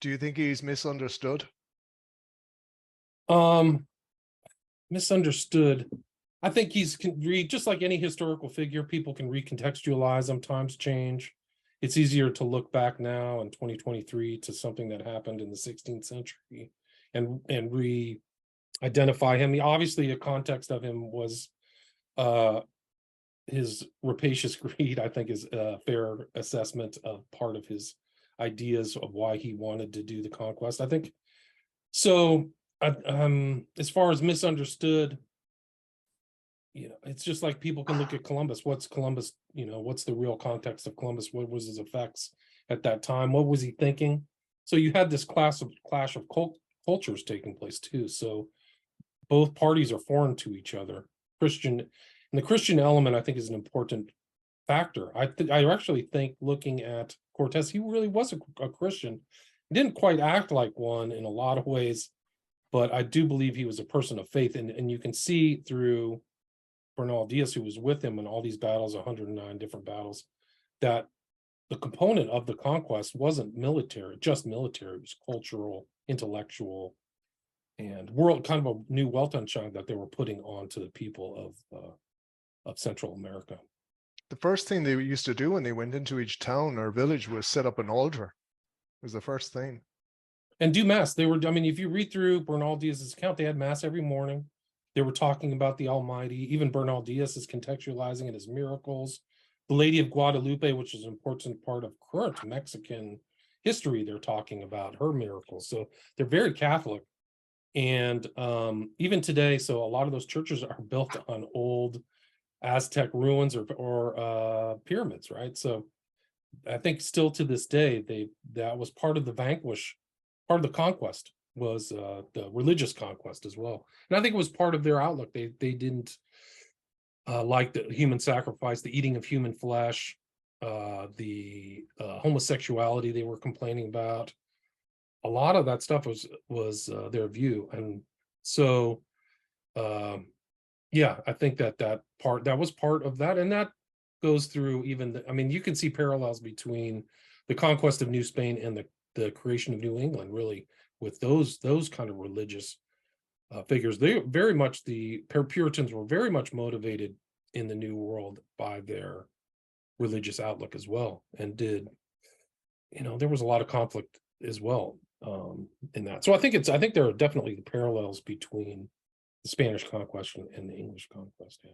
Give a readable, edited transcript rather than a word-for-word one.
Do you think he's misunderstood? Um, Misunderstood. I think he's can read, just like any historical figure, people can recontextualize them, times change. It's easier to look back now in 2023 to something that happened in the 16th century and re-identify him. Obviously, a context of him was his rapacious greed, I think, is a fair assessment of part of his ideas of why he wanted to do the conquest. I think so. As far as misunderstood, it's just like people can look at Columbus. What's Columbus? What's the real context of Columbus? What was his effects at that time? What was he thinking? So you had this clash of cultures taking place too. So both parties are foreign to each other. And the Christian element, I think, is an important factor. I actually think, looking at Cortés, he really was a Christian. He didn't quite act like one in a lot of ways, but I do believe he was a person of faith, and you can see through Bernal Diaz, who was with him in all these battles, 109 different battles, that the component of the conquest wasn't military, just military. It was cultural, intellectual, and world, kind of a new Weltanschauung that they were putting on to the people of Central America. The first thing they used to do when they went into each town or village was set up an altar. It was the first thing. And do mass. They were, I mean, if you read through Bernal Diaz's account, they had mass every morning. They were talking about the Almighty. Even Bernal Diaz is contextualizing it as miracles. The Lady of Guadalupe, which is an important part of current Mexican history, they're talking about her miracles. So they're very Catholic. And even today, so a lot of those churches are built on old Aztec ruins or pyramids, right? So I think still to this day, that was part of the part of the conquest was the religious conquest as well. And I think it was part of their outlook. They didn't like the human sacrifice, the eating of human flesh, the homosexuality they were complaining about. A lot of that stuff was their view. And so yeah, I think that was part of that. And that goes through even I mean, you can see parallels between the conquest of New Spain and the creation of New England, really, with those kind of religious figures. They very much, the Puritans were very much motivated in the New World by their religious outlook as well, and there was a lot of conflict as well in that. So I think there are definitely the parallels between the Spanish conquest and the English conquest. Yeah.